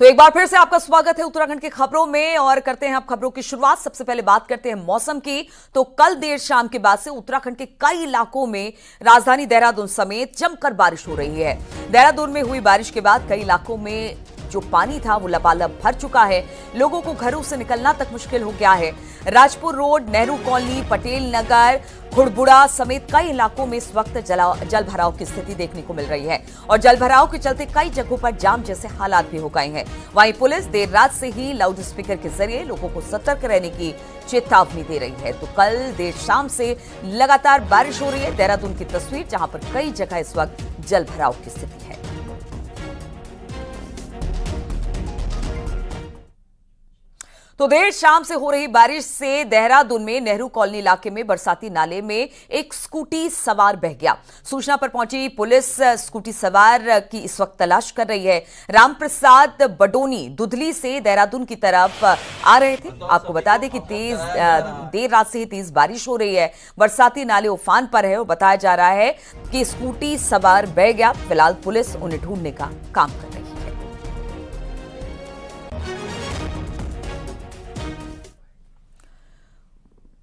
तो एक बार फिर से आपका स्वागत है उत्तराखंड की खबरों में और करते हैं आप खबरों की शुरुआत। सबसे पहले बात करते हैं मौसम की। तो कल देर शाम के बाद से उत्तराखंड के कई इलाकों में राजधानी देहरादून समेत जमकर बारिश हो रही है। देहरादून में हुई बारिश के बाद कई इलाकों में जो पानी था वो लबालब भर चुका है। लोगों को घरों से निकलना तक मुश्किल हो गया है। राजपुर रोड, नेहरू कॉलोनी, पटेल नगर, खुड़बुड़ा समेत कई इलाकों में इस वक्त जल भराव की स्थिति देखने को मिल रही है और जल भराव के चलते कई जगहों पर जाम जैसे हालात भी हो गए हैं। वहीं पुलिस देर रात से ही लाउड स्पीकर के जरिए लोगों को सतर्क रहने की चेतावनी दे रही है। तो कल देर शाम से लगातार बारिश हो रही है। देहरादून की तस्वीर, जहां पर कई जगह इस वक्त जल भराव की स्थिति है। तो देर शाम से हो रही बारिश से देहरादून में नेहरू कॉलोनी इलाके में बरसाती नाले में एक स्कूटी सवार बह गया। सूचना पर पहुंची पुलिस स्कूटी सवार की इस वक्त तलाश कर रही है। रामप्रसाद बडोनी दुधली से देहरादून की तरफ आ रहे थे। आपको बता दें कि देर रात से ही तेज बारिश हो रही है। बरसाती नाले उफान पर है और बताया जा रहा है कि स्कूटी सवार बह गया। फिलहाल पुलिस उन्हें ढूंढने का काम कर रही है।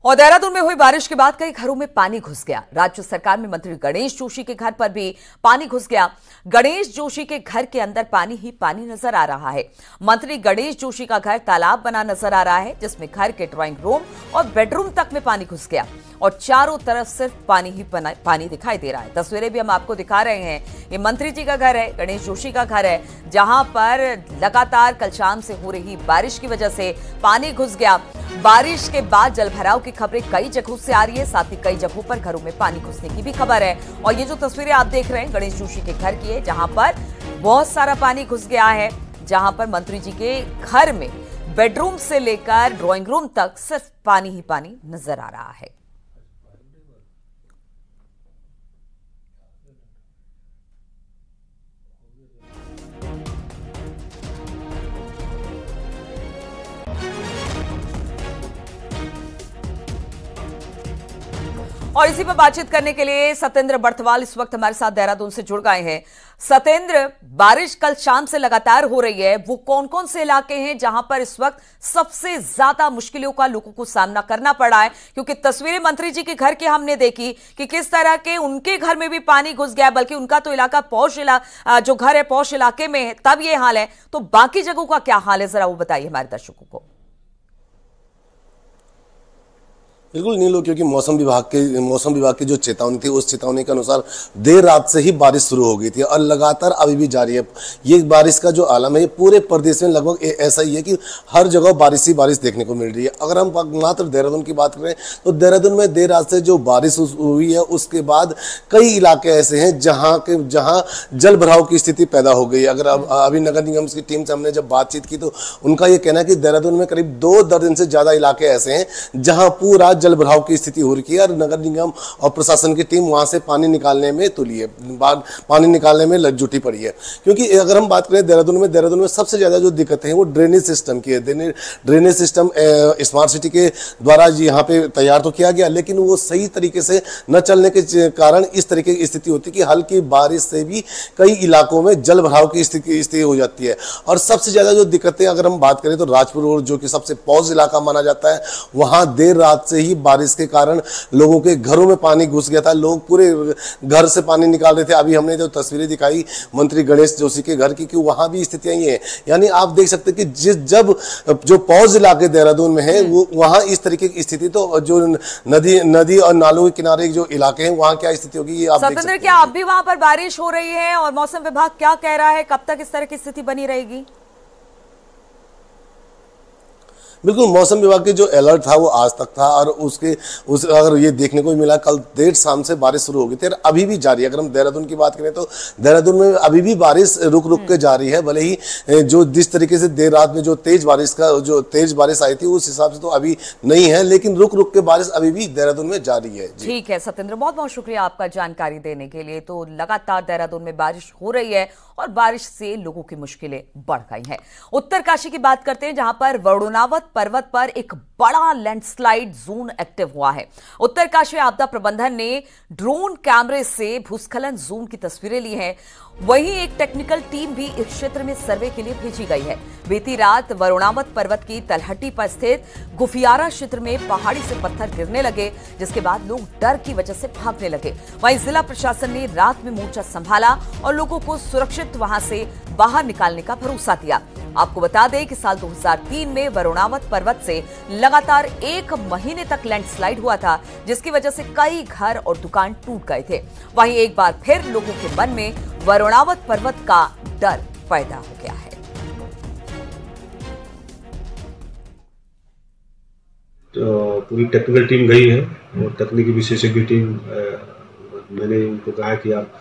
और देहरादून में हुई बारिश के बाद कई घरों में पानी घुस गया। राज्य सरकार में मंत्री गणेश जोशी के घर पर भी पानी घुस गया। गणेश जोशी के घर के अंदर पानी ही पानी नजर आ रहा है। मंत्री गणेश जोशी का घर तालाब बना नजर आ रहा है, जिसमें घर के ड्राइंग रूम और बेडरूम तक में पानी घुस गया और चारों तरफ सिर्फ पानी ही पानी दिखाई दे रहा है। तस्वीरें भी हम आपको दिखा रहे हैं। ये मंत्री जी का घर है, गणेश जोशी का घर है, जहां पर लगातार कल शाम से हो रही बारिश की वजह से पानी घुस गया। बारिश के बाद जलभराव की खबरें कई जगहों से आ रही है, साथ ही कई जगहों पर घरों में पानी घुसने की भी खबर है। और ये जो तस्वीरें आप देख रहे हैं गणेश जोशी के घर की है, जहां पर बहुत सारा पानी घुस गया है, जहां पर मंत्री जी के घर में बेडरूम से लेकर ड्राइंग रूम तक सिर्फ पानी ही पानी नजर आ रहा है। और इसी पर बातचीत करने के लिए सत्येंद्र बर्थवाल इस वक्त हमारे साथ देहरादून से जुड़ गए हैं। सत्येंद्र, बारिश कल शाम से लगातार हो रही है, वो कौन कौन से इलाके हैं जहां पर इस वक्त सबसे ज्यादा मुश्किलों का लोगों को सामना करना पड़ा है? क्योंकि तस्वीरें मंत्री जी के घर की हमने देखी कि किस तरह के उनके घर में भी पानी घुस गया, बल्कि उनका तो इलाका जो घर है पौष इलाके में है, तब ये हाल है। तो बाकी जगहों का क्या हाल है, जरा वो बताइए हमारे दर्शकों को। बिल्कुल नीलो, क्योंकि मौसम विभाग की जो चेतावनी थी, उस चेतावनी के अनुसार देर रात से ही बारिश शुरू हो गई थी और लगातार अभी भी जारी है। ये बारिश का जो आलम है ये पूरे प्रदेश में लगभग ऐसा ही है कि हर जगह बारिश ही बारिश देखने को मिल रही है। अगर हम मात्र देहरादून की बात करें तो देहरादून में देर रात से जो बारिश हुई है उसके बाद कई इलाके ऐसे हैं जहाँ जल भराव की स्थिति पैदा हो गई। अगर अभी नगर निगम की टीम से हमने जब बातचीत की तो उनका ये कहना है कि देहरादून में करीब 2 दर्जन से ज्यादा इलाके ऐसे हैं जहां पूरा जल भराव की स्थिति हो रही है और नगर निगम और प्रशासन की टीम वहां से पानी निकालने में तुली है, पानी निकालने में जुटी पड़ी है। क्योंकि अगर हम बात करें देहरादून में सबसे ज्यादा जो दिक्कतें हैं वो ड्रेनेज सिस्टम की है। ड्रेनेज सिस्टम स्मार्ट सिटी के द्वारा यहाँ पे तैयार तो किया गया, लेकिन वो सही तरीके से न चलने के कारण इस तरीके की स्थिति होती है कि हल्की बारिश से भी कई इलाकों में जल भराव की स्थिति हो जाती है। और सबसे ज्यादा जो दिक्कतें अगर हम बात करें तो राजपुर रोड, जो कि सबसे पॉज इलाका माना जाता है, वहां देर रात से ही बारिश के कारण लोगों के घरों में पानी घुस गया था। लोग पूरे घर से पानी निकाल रहे थे। अभी हमने जो तस्वीरें दिखाई मंत्री गणेश जोशी के घर की, कि वहां भी स्थितियां ये हैं। यानी आप देख सकते हैं कि जब जो पौज इलाके देहरादून में है वो वहां इस तरीके की स्थिति, तो जो नदी और नालों के किनारे जो इलाके हैं वहां क्या स्थिति होगी ये आप देख सकते हैं। क्या अब भी वहां पर बारिश हो रही है और मौसम विभाग क्या कह रहा है, कब तक इस तरह की स्थिति बनी रहेगी? बिल्कुल, मौसम विभाग के जो अलर्ट था वो आज तक था और अगर ये देखने को मिला कल देर शाम से बारिश शुरू हो गई थी और अभी भी जारी है। अगर हम देहरादून की बात करें तो देहरादून में अभी भी बारिश रुक रुक के जारी है। भले ही जो जिस तरीके से देर रात में जो तेज बारिश आई थी उस हिसाब से तो अभी नहीं है, लेकिन रुक रुक के बारिश अभी भी देहरादून में जारी है। ठीक है सत्येंद्र, बहुत बहुत शुक्रिया आपका जानकारी देने के लिए। तो लगातार देहरादून में बारिश हो रही है और बारिश से लोगों की मुश्किलें बढ़ गई हैं। उत्तरकाशी की बात करते हैं, जहां पर वरुणावत पर्वत पर एक बड़ा लैंडस्लाइड जोन एक्टिव हुआ है। उत्तरकाशी आपदा प्रबंधन ने ड्रोन कैमरे से भूस्खलन जोन की तस्वीरें ली हैं। वहीं एक टेक्निकल टीम भी इस क्षेत्र में सर्वे के लिए भेजी गई है। बीती रात वरुणावत पर्वत की तलहटी पर स्थित गुफियारा क्षेत्र में पहाड़ी से पत्थर गिरने लगे, जिसके बाद लोग डर की वजह से भागने लगे। वहीं जिला प्रशासन ने रात में मोर्चा संभाला और लोगों को सुरक्षित वहां से बाहर निकालने का भरोसा दिया। आपको बता दें कि साल 2003 में वरुणावत पर्वत से लगातार 1 महीने तक लैंडस्लाइड हुआ था, जिसकी वजह से कई घर और दुकान टूट गए थे। वहीं एक बार फिर लोगों के मन में वरुणावत पर्वत का डर पैदा हो गया है। तो पूरी टेक्निकल टीम गई है और तकनीकी विशेषज्ञ टीम, मैंने उनको कहा कि आप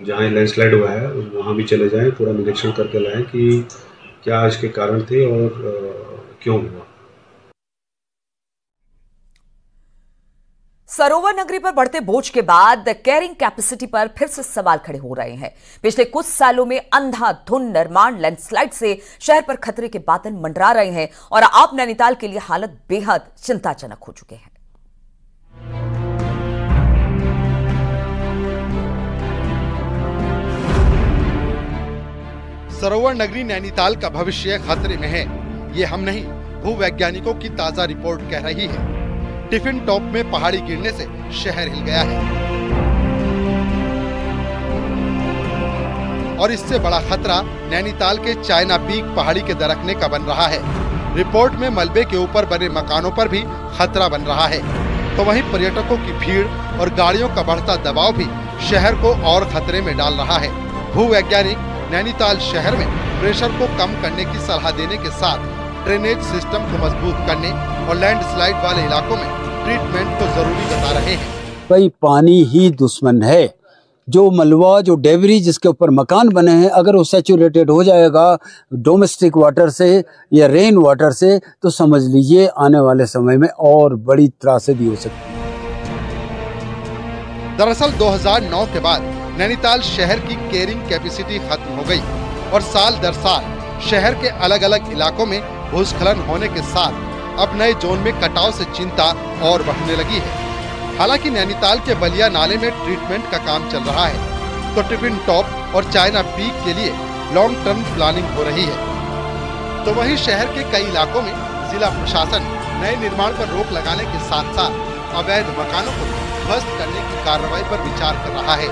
जहाँ लैंडस्लाइड हुआ है वहाँ भी चले जाएं, पूरा निरीक्षण करके लाएं कि क्या इसके कारण थे और क्यों हुआ। सरोवर नगरी पर बढ़ते बोझ के बाद कैरिंग कैपेसिटी पर फिर से सवाल खड़े हो रहे हैं। पिछले कुछ सालों में अंधाधुंध निर्माण लैंडस्लाइड से शहर पर खतरे के बादल मंडरा रहे हैं और अब नैनीताल के लिए हालत बेहद चिंताजनक हो चुके हैं। सरोवर नगरी नैनीताल का भविष्य खतरे में है, ये हम नहीं, भूवैज्ञानिकों की ताजा रिपोर्ट कह रही है। टिफिन टॉप में पहाड़ी गिरने से शहर हिल गया है और इससे बड़ा खतरा नैनीताल के चाइना पीक पहाड़ी के दरकने का बन रहा है। रिपोर्ट में मलबे के ऊपर बने मकानों पर भी खतरा बन रहा है, तो वहीं पर्यटकों की भीड़ और गाड़ियों का बढ़ता दबाव भी शहर को और खतरे में डाल रहा है। भूवैज्ञानिक नैनीताल शहर में प्रेशर को कम करने की सलाह देने के साथ ड्रेनेज सिस्टम को मजबूत करने और लैंडस्लाइड वाले इलाकों में ट्रीटमेंट को जरूरी बता रहे हैं। भाई पानी ही दुश्मन है। जो मलबा, जो डेबरी जिसके ऊपर मकान बने हैं, अगर वो सैचुरेटेड हो जाएगा डोमेस्टिक वाटर से या रेन वाटर से, तो समझ लीजिए आने वाले समय में और बड़ी त्रासदी हो सकती है। दरअसल 2009 के बाद नैनीताल शहर की कैरिंग कैपेसिटी खत्म हो गई और साल दर साल शहर के अलग अलग इलाकों में भूस्खलन होने के साथ अब नए जोन में कटाव से चिंता और बढ़ने लगी है। हालांकि नैनीताल के बलिया नाले में ट्रीटमेंट का काम चल रहा है, तो टिफिन टॉप और चाइना पीक के लिए लॉन्ग टर्म प्लानिंग हो रही है। तो वहीं शहर के कई इलाकों में जिला प्रशासन नए निर्माण पर रोक लगाने के साथ साथ अवैध मकानों को ध्वस्त करने की कार्रवाई पर विचार कर रहा है।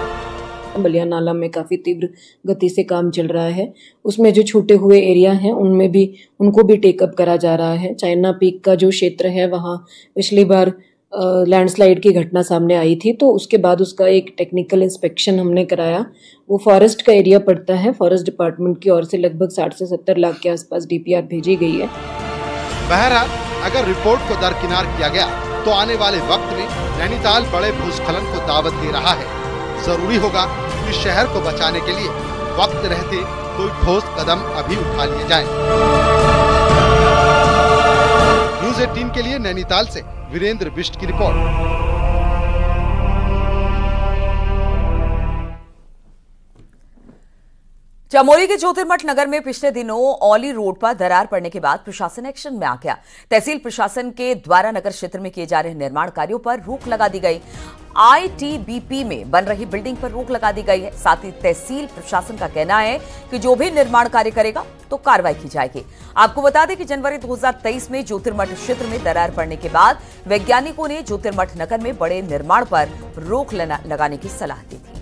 बलिया नाला में काफ़ी तीव्र गति से काम चल रहा है। उसमें जो छूटे हुए एरिया हैं उनमें भी उनको भी टेकअप करा जा रहा है। चाइना पीक का जो क्षेत्र है वहाँ पिछली बार लैंडस्लाइड की घटना सामने आई थी, तो उसके बाद उसका एक टेक्निकल इंस्पेक्शन हमने कराया। वो फॉरेस्ट का एरिया पड़ता है। फॉरेस्ट डिपार्टमेंट की ओर से लगभग 60 से 70 लाख के आसपास DPR भेजी गई है। बहरहाल अगर रिपोर्ट को दरकिनार किया गया तो आने वाले वक्त में नैनीताल बड़े भूस्खलन को दावत दे रहा है। जरूरी होगा कि शहर को बचाने के लिए वक्त रहते कोई ठोस कदम अभी उठा लिए जाएं। न्यूज़ 18 के लिए नैनीताल से वीरेंद्र बिष्ट की रिपोर्ट। चमोली के ज्योतिर्मठ नगर में पिछले दिनों औली रोड पर दरार पड़ने के बाद प्रशासन एक्शन में आ गया। तहसील प्रशासन के द्वारा नगर क्षेत्र में किए जा रहे निर्माण कार्यों पर रोक लगा दी गई। ITBP में बन रही बिल्डिंग पर रोक लगा दी गई है। साथ ही तहसील प्रशासन का कहना है कि जो भी निर्माण कार्य करेगा तो कार्रवाई की जाएगी। आपको बता दें कि जनवरी 2023 में ज्योतिर्मठ क्षेत्र में दरार पड़ने के बाद वैज्ञानिकों ने ज्योतिर्मठ नगर में बड़े निर्माण पर रोक लगाने की सलाह दी थी।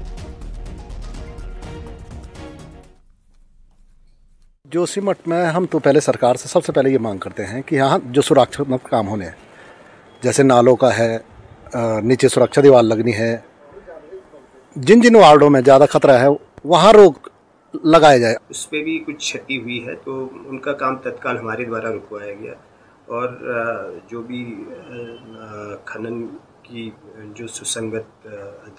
जोशीमठ में हम तो पहले सरकार से सबसे पहले ये मांग करते हैं कि यहाँ जो सुरक्षात्मक काम होने हैं, जैसे नालों का है, नीचे सुरक्षा दीवार लगनी है, जिन जिन वार्डों में ज़्यादा खतरा है वहाँ रोक लगाया जाए। उस पर भी कुछ क्षति हुई है तो उनका काम तत्काल हमारे द्वारा रुकवाया गया और जो भी खनन की जो सुसंगत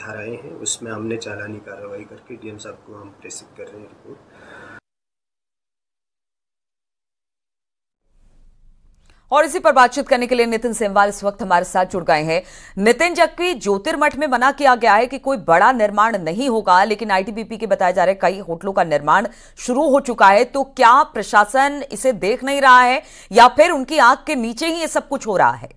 धाराएं हैं उसमें हमने चालानी कार्रवाई करके DM साहब को हम प्रेषित कर रहे हैं रिपोर्ट। और इसी पर बातचीत करने के लिए नितिन सेमवाल इस वक्त हमारे साथ जुड़ गए हैं। नितिन, जबकि ज्योतिर्मठ में मना किया गया है कि कोई बड़ा निर्माण नहीं होगा, लेकिन ITBP के बताए जा रहे कई होटलों का निर्माण शुरू हो चुका है, तो क्या प्रशासन इसे देख नहीं रहा है या फिर उनकी आंख के नीचे ही ये सब कुछ हो रहा है?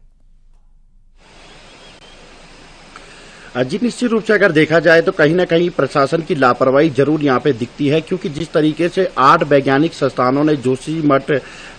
जी निश्चित रूप से अगर देखा जाए तो कहीं ना कहीं प्रशासन की लापरवाही जरूर यहाँ पे दिखती है, क्योंकि जिस तरीके से 8 वैज्ञानिक संस्थानों ने जोशीमठ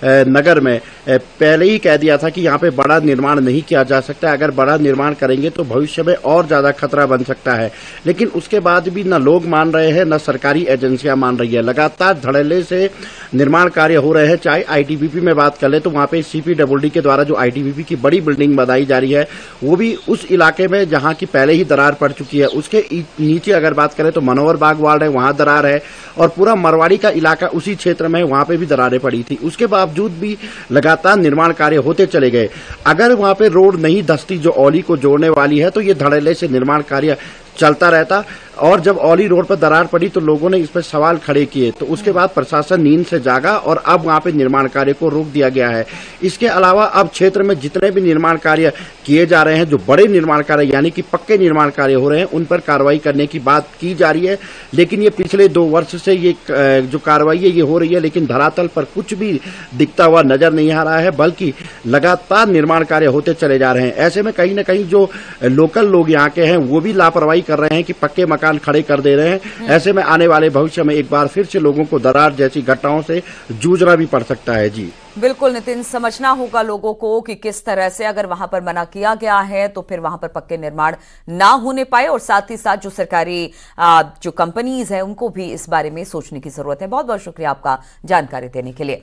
नगर में पहले ही कह दिया था कि यहाँ पे बड़ा निर्माण नहीं किया जा सकता, अगर बड़ा निर्माण करेंगे तो भविष्य में और ज्यादा खतरा बन सकता है, लेकिन उसके बाद भी न लोग मान रहे हैं न सरकारी एजेंसियां मान रही है। लगातार धड़ल्ले से निर्माण कार्य हो रहे हैं। चाहे आईटीबीपी में बात कर ले तो वहाँ पे CPWD के द्वारा जो आईटीबीपी की बड़ी बिल्डिंग बनाई जा रही है वो भी उस इलाके में जहाँ की पहले ही दरार पड़ चुकी है। उसके नीचे अगर बात करें तो मनोहर बाग वार्ड है, वहाँ दरार है, और पूरा मरवाड़ी का इलाका उसी क्षेत्र में है, वहाँ पे भी दरारें पड़ी थी। उसके बावजूद भी लगातार निर्माण कार्य होते चले गए। अगर वहाँ पे रोड नहीं धंसती जो औली को जोड़ने वाली है तो ये धड़ल्ले से निर्माण कार्य चलता रहता, और जब औली रोड पर दरार पड़ी तो लोगों ने इस पर सवाल खड़े किए, तो उसके बाद प्रशासन नींद से जागा और अब वहां पे निर्माण कार्य को रोक दिया गया है। इसके अलावा अब क्षेत्र में जितने भी निर्माण कार्य किए जा रहे हैं, जो बड़े निर्माण कार्य यानी कि पक्के निर्माण कार्य हो रहे हैं, उन पर कार्रवाई करने की बात की जा रही है, लेकिन ये पिछले 2 वर्ष से ये जो कार्रवाई है ये हो रही है, लेकिन धरातल पर कुछ भी दिखता हुआ नजर नहीं आ रहा है, बल्कि लगातार निर्माण कार्य होते चले जा रहे हैं। ऐसे में कहीं ना कहीं जो लोकल लोग यहाँ के हैं वो भी लापरवाही कर रहे हैं कि पक्के मकान खड़े कर दे रहे हैं। ऐसे में आने वाले भविष्य में एक बार फिर से लोगों को दरार जैसी घटनाओं से जूझना भी पड़ सकता है। जी बिल्कुल नितिन, समझना होगा लोगों को कि किस तरह से अगर वहां पर मना किया गया है तो फिर वहां पर पक्के निर्माण ना होने पाए, और साथ ही साथ जो सरकारी जो कंपनीज हैं उनको भी इस बारे में सोचने की जरूरत है। बहुत बहुत शुक्रिया आपका जानकारी देने के लिए।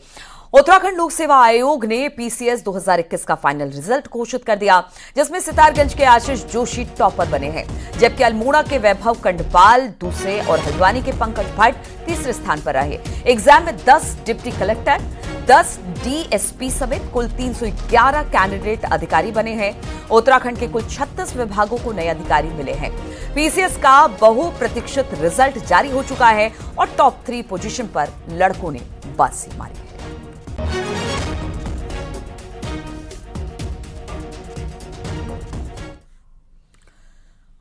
उत्तराखंड लोक सेवा आयोग ने PCS 2021 का फाइनल रिजल्ट घोषित कर दिया, जिसमें सितारगंज के आशीष जोशी टॉपर बने हैं, जबकि अल्मोड़ा के वैभव कंडपाल दूसरे और हल्द्वानी के पंकज भट्ट तीसरे स्थान पर रहे। एग्जाम में 10 डिप्टी कलेक्टर, 10 DSP समेत कुल 311 कैंडिडेट अधिकारी बने हैं। उत्तराखंड के कुल 36 विभागों को नए अधिकारी मिले हैं। PCS का बहुप्रतीक्षित रिजल्ट जारी हो चुका है और टॉप 3 पोजीशन पर लड़कों ने बाजी मारी है।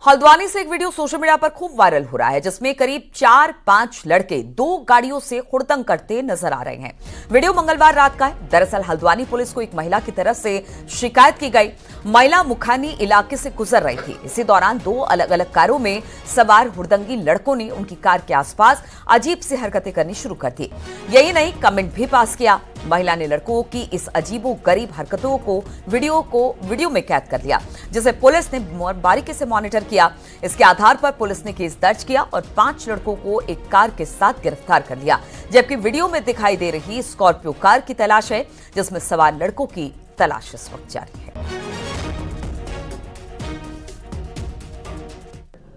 हल्द्वानी से एक वीडियो सोशल मीडिया पर खूब वायरल हो रहा है, जिसमें करीब 4-5 लड़के 2 गाड़ियों से हुड़दंग करते नजर आ रहे हैं। वीडियो मंगलवार रात का है। दरअसल हल्द्वानी पुलिस को एक महिला की तरफ से शिकायत की गई। महिला मुखानी इलाके से गुजर रही थी। इसी दौरान 2 अलग अलग कारों में सवार हुड़दंगी लड़कों ने उनकी कार के आसपास अजीब सी हरकतें करनी शुरू कर दी। यही नहीं, कमेंट भी पास किया। महिला ने लड़कों की इस अजीबोगरीब हरकतों को वीडियो में कैद कर लिया, जिसे पुलिस ने बारीकी से मॉनिटर किया। इसके आधार पर पुलिस ने केस दर्ज किया और 5 लड़कों को एक कार के साथ गिरफ्तार कर लिया, जबकि वीडियो में दिखाई दे रही स्कॉर्पियो कार की तलाश है, जिसमें सवार लड़कों की तलाश इस वक्त जारी है।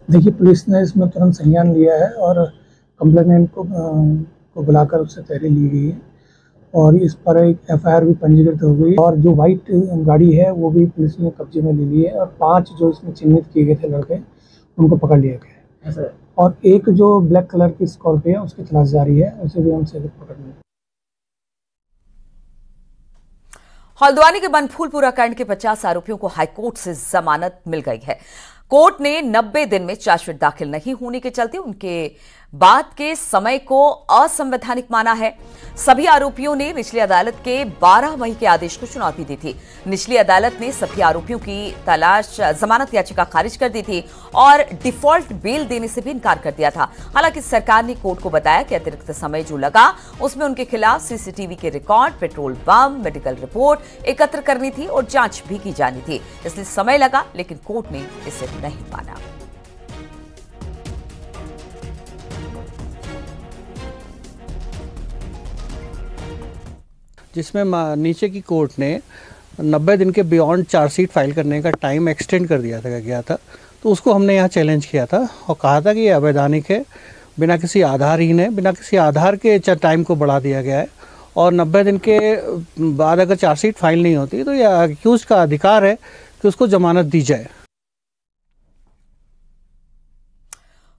देखिए, पुलिस ने इसमें तुरंत संज्ञान लिया है और कंप्लेनेंट को बुलाकर उससे तहरीर ली गई है और इस पर एक FIR भी पंजीकृत हो गई और जो व्हाइट गाड़ी है वो भी पुलिस ने कब्जे में ले ली है और 5 जो इसमें चिन्हित किए गए थे लड़के उनको पकड़ लिया गया है और एक जो ब्लैक कलर की स्कॉर्पियो है उसकी तलाश जारी है, उसे भी हम शीघ्र पकड़ लेंगे। हल्द्वानी के बनफूलपुरा कांड के 50 आरोपियों को हाईकोर्ट से जमानत मिल गई है। कोर्ट ने 90 दिन में चार्जशीट दाखिल नहीं होने के चलते उनके बाद के समय को असंवैधानिक माना है। सभी आरोपियों ने निचली अदालत के 12 मई के आदेश को चुनौती दी थी। निचली अदालत ने सभी आरोपियों की जमानत याचिका खारिज कर दी थी और डिफॉल्ट बेल देने से भी इनकार कर दिया था। हालांकि सरकार ने कोर्ट को बताया कि अतिरिक्त समय जो लगा उसमें उनके खिलाफ CCTV के record, petrol bomb, medical report एकत्र करनी थी और जांच भी की जानी थी, इसलिए समय लगा, लेकिन कोर्ट ने इसे नहीं माना। जिसमें नीचे की कोर्ट ने 90 दिन के बियॉन्ड चार्जशीट फाइल करने का टाइम एक्सटेंड कर दिया गया था, तो उसको हमने यहाँ चैलेंज किया था और कहा था कि ये अवैधानिक है, बिना किसी आधारहीन है, बिना किसी आधार के टाइम को बढ़ा दिया गया है और 90 दिन के बाद अगर चार्जशीट फाइल नहीं होती तो यह अक्यूज का अधिकार है कि उसको जमानत दी जाए।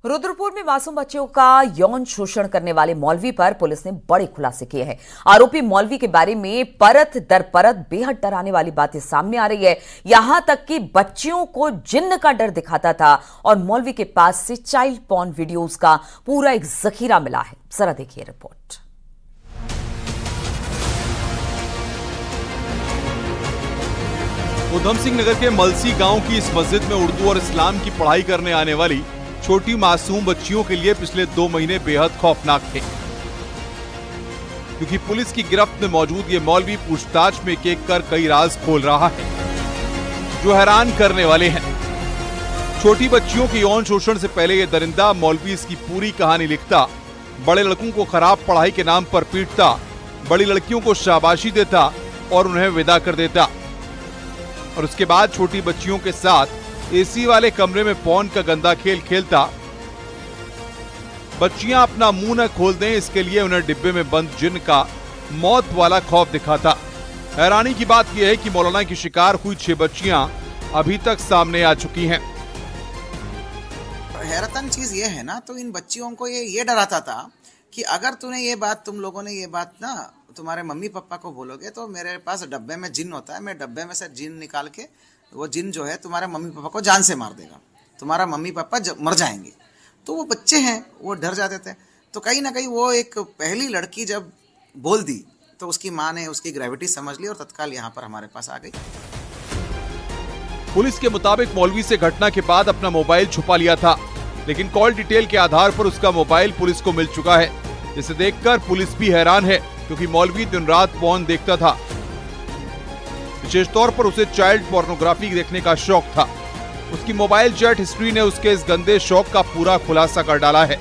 रुद्रपुर में मासूम बच्चों का यौन शोषण करने वाले मौलवी पर पुलिस ने बड़े खुलासे किए हैं। आरोपी मौलवी के बारे में परत दर परत बेहद डराने वाली बातें सामने आ रही है। यहां तक कि बच्चियों को जिन्न का डर दिखाता था और मौलवी के पास से चाइल्ड पॉर्न वीडियोस का पूरा एक जखीरा मिला है। जरा देखिए रिपोर्ट। उधम सिंह नगर के मलसी गांव की इस मस्जिद में उर्दू और इस्लाम की पढ़ाई करने आने वाली छोटी मासूम बच्चियों के लिए पिछले 2 महीने बेहद खौफनाक थे, क्योंकि पुलिस की गिरफ्त में मौजूद ये मौलवी पूछताछ में एक एक कर कई राज खोल रहा है जो हैरान करने वाले हैं। छोटी बच्चियों के यौन शोषण से पहले ये दरिंदा मौलवी इसकी पूरी कहानी लिखता, बड़े लड़कों को खराब पढ़ाई के नाम पर पीटता, बड़ी लड़कियों को शाबाशी देता और उन्हें विदा कर देता, और उसके बाद छोटी बच्चियों के साथ एसी वाले कमरे में पॉर्न का गंदा खेल खेलता। बच्चियां अपना मुंह न खोल दें इसके लिए उन्हें डिब्बे में बंद जिन का मौत वाला खौफ दिखाता। हैरानी की बात यह है कि मौलाना की शिकार हुई 6 बच्चियां अभी तक सामने आ चुकी हैं। हैरतन चीज ये है ना, तो इन बच्चियों को ये डराता था कि अगर तुम लोगों ने ये बात ना तुम्हारे मम्मी पापा को बोलोगे तो मेरे पास डब्बे में जिन होता है, मैं डब्बे में से जिन निकाल के वो जिन जो है तुम्हारे मम्मी पापा को जान से मार देगा, तुम्हारा मम्मी पापा मर जाएंगे। तो वो बच्चे हैं, वो डर जाते थे। तो कहीं ना कहीं वो एक पहली लड़की जब बोल दी तो उसकी माँ ने उसकी ग्रेविटी समझ ली और तत्काल यहाँ पर हमारे पास आ गई। पुलिस के मुताबिक मौलवी से घटना के बाद अपना मोबाइल छुपा लिया था, लेकिन कॉल डिटेल के आधार पर उसका मोबाइल पुलिस को मिल चुका है, जिसे देखकर पुलिस भी हैरान है, क्योंकि मौलवी दिन रात पॉर्न देखता था। विशेष तौर पर उसे चाइल्ड पोर्नोग्राफी देखने का शौक था। उसकी मोबाइल चैट हिस्ट्री ने उसके इस गंदे शौक का पूरा खुलासा कर डाला है।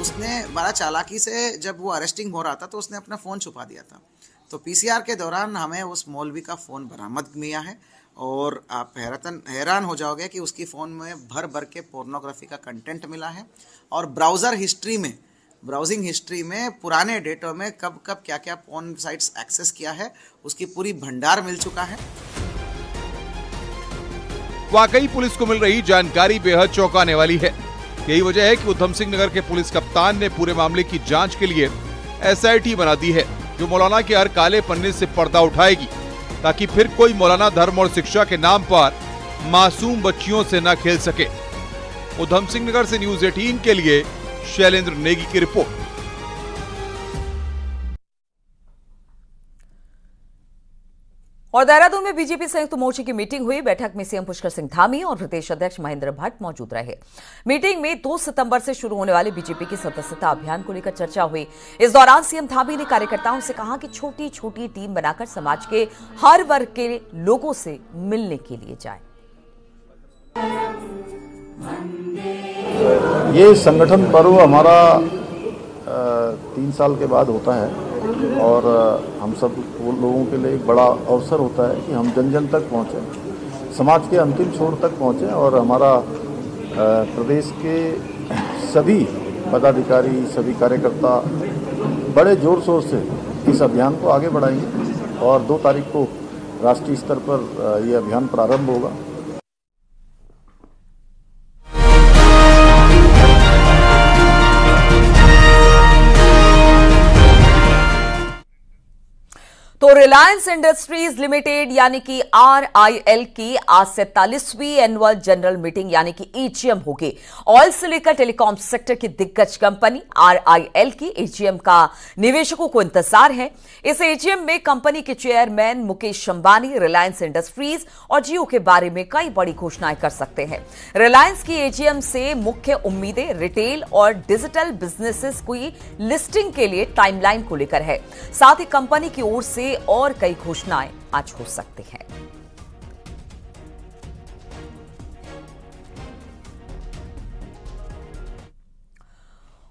उसने बड़ा चालाकी से जब वो अरेस्टिंग हो रहा था तो उसने अपना फोन छुपा दिया था। तो पीसीआर के दौरान हमें उस मौलवी का फोन बरामद किया है और आप हैरान हो जाओगे कि उसकी फ़ोन में भर भर के पोर्नोग्राफी का कंटेंट मिला है और ब्राउजिंग हिस्ट्री में पुराने डेटों में कब क्या क्या पोर्न साइट्स एक्सेस किया है उसकी पूरी भंडार मिल चुका है। वाकई पुलिस को मिल रही जानकारी बेहद चौंकाने वाली है। यही वजह है कि उधम सिंह नगर के पुलिस कप्तान ने पूरे मामले की जांच के लिए SIT बना दी है, जो मौलाना के हर काले पन्ने से पर्दा उठाएगी, ताकि फिर कोई मौलाना धर्म और शिक्षा के नाम पर मासूम बच्चियों से न खेल सके। उधम सिंह नगर से न्यूज़ 18 के लिए शैलेंद्र नेगी की रिपोर्ट। और देहरादून में बीजेपी संयुक्त मोर्चे की मीटिंग हुई। बैठक में सीएम पुष्कर सिंह धामी और प्रदेश अध्यक्ष महेंद्र भट्ट मौजूद रहे। मीटिंग में 2 सितंबर से शुरू होने वाले बीजेपी की सदस्यता अभियान को लेकर चर्चा हुई। इस दौरान सीएम धामी ने कार्यकर्ताओं से कहा कि छोटी छोटी टीम बनाकर समाज के हर वर्ग के लोगों से मिलने के लिए जाए। ये संगठन पर्व हमारा 3 साल के बाद होता है और हम सब लोगों के लिए एक बड़ा अवसर होता है कि हम जन जन तक पहुँचें, समाज के अंतिम छोर तक पहुँचें और हमारा प्रदेश के सभी पदाधिकारी, सभी कार्यकर्ता बड़े जोर शोर से इस अभियान को आगे बढ़ाएंगे और 2 तारीख को राष्ट्रीय स्तर पर ये अभियान प्रारंभ होगा। तो रिलायंस इंडस्ट्रीज लिमिटेड यानी कि RIL की आज 47वीं एनुअल जनरल मीटिंग यानी कि AGM होगी। ऑयल से लेकर टेलीकॉम सेक्टर की दिग्गज कंपनी RIL की AGM का निवेशकों को इंतजार है। इस AGM में कंपनी के चेयरमैन मुकेश अंबानी रिलायंस इंडस्ट्रीज और जियो के बारे में कई बड़ी घोषणाएं कर सकते हैं। रिलायंस की AGM से मुख्य उम्मीदें रिटेल और डिजिटल बिजनेसेस की लिस्टिंग के लिए टाइमलाइन को लेकर है। साथ ही कंपनी की ओर से और कई घोषणाएं आज हो सकती हैं।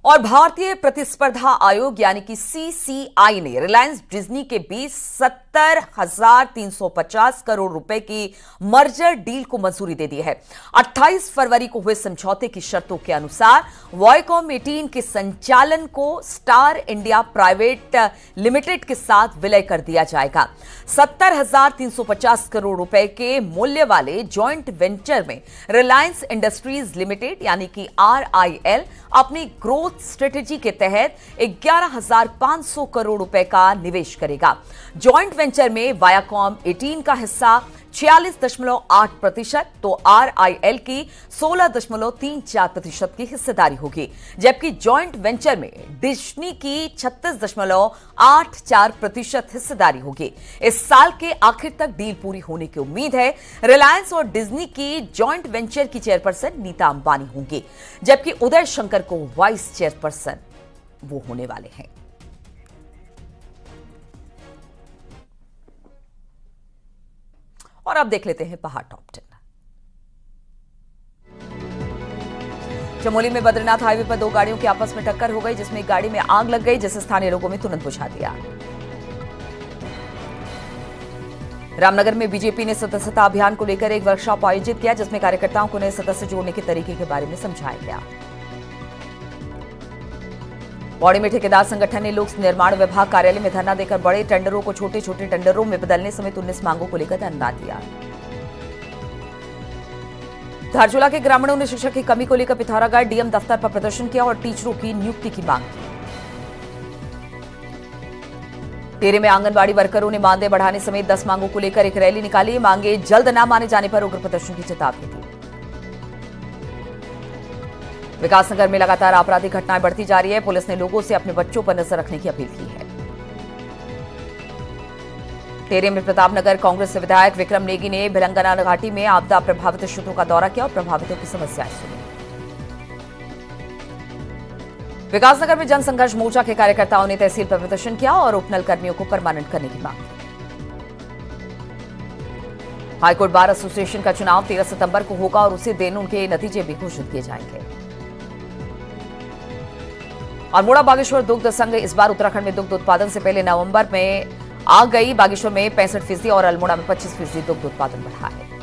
और भारतीय प्रतिस्पर्धा आयोग यानी कि CCI ने रिलायंस डिज्नी के बीच 70,350 करोड़ रुपए की मर्जर डील को मंजूरी दे दी है। 28 फरवरी को हुए समझौते की शर्तों के अनुसार वायकॉम 18 के संचालन को स्टार इंडिया प्राइवेट लिमिटेड के साथ विलय कर दिया जाएगा। 70,350 करोड़ रुपए के मूल्य वाले जॉइंट वेंचर में रिलायंस इंडस्ट्रीज लिमिटेड यानी कि RIL अपनी ग्रोथ स्ट्रेटेजी के तहत 11,500 करोड़ रुपए का निवेश करेगा। जॉइंट वेंचर में वायाकॉम 18 का हिस्सा 46.8%, तो RIL की 16.34% की हिस्सेदारी होगी, जबकि जॉइंट वेंचर में डिज्नी की 36.84% हिस्सेदारी होगी। इस साल के आखिर तक डील पूरी होने की उम्मीद है। रिलायंस और डिज्नी की जॉइंट वेंचर की चेयरपर्सन नीता अंबानी होंगी, जबकि उदय शंकर को वाइस चेयरपर्सन वो होने वाले हैं। और अब देख लेते हैं पहाड़ टॉप 10। चमोली में बद्रीनाथ हाईवे पर दो गाड़ियों की आपस में टक्कर हो गई, जिसमें एक गाड़ी में आग लग गई, जिसे स्थानीय लोगों ने तुरंत बुझा दिया। रामनगर में बीजेपी ने सदस्यता अभियान को लेकर एक वर्कशॉप आयोजित किया, जिसमें कार्यकर्ताओं को नए सदस्य जोड़ने के तरीके के बारे में समझाया गया। पौड़ी में ठेकेदार संगठन ने लोक निर्माण विभाग कार्यालय में धरना देकर बड़े टेंडरों को छोटे छोटे टेंडरों में बदलने समेत 19 मांगों को लेकर धरना दिया। धारचूला के ग्रामीणों ने शिक्षक की कमी को लेकर पिथौरागढ़ डीएम दफ्तर पर प्रदर्शन किया और टीचरों की नियुक्ति की मांग की। टेरे में आंगनबाड़ी वर्करों ने मानदेय बढ़ाने समेत 10 मांगों को लेकर एक रैली निकाली। मांगे जल्द न माने जाने पर उग्र प्रदर्शन की चेतावनी दी। विकासनगर में लगातार आपराधिक घटनाएं बढ़ती जा रही है। पुलिस ने लोगों से अपने बच्चों पर नजर रखने की अपील की है। टेरे में प्रतापनगर कांग्रेस से विधायक विक्रम नेगी ने भिलंगना घाटी में आपदा प्रभावित क्षेत्रों का दौरा किया और प्रभावितों की समस्याएं सुनी। विकासनगर में जनसंघर्ष मोर्चा के कार्यकर्ताओं ने तहसील पर प्रदर्शन किया और उपनल कर्मियों को परमानेंट करने की मांग की। हाईकोर्ट बार एसोसिएशन का चुनाव 13 सितंबर को होगा और उसी दिन उनके नतीजे भी घोषित किए जाएंगे। अल्मोड़ा बागेश्वर दुग्ध संघ इस बार उत्तराखंड में दुग्ध उत्पादन से पहले नवंबर में आ गई। बागेश्वर में 65% और अल्मोड़ा में 25% दुग्ध उत्पादन बढ़ा है।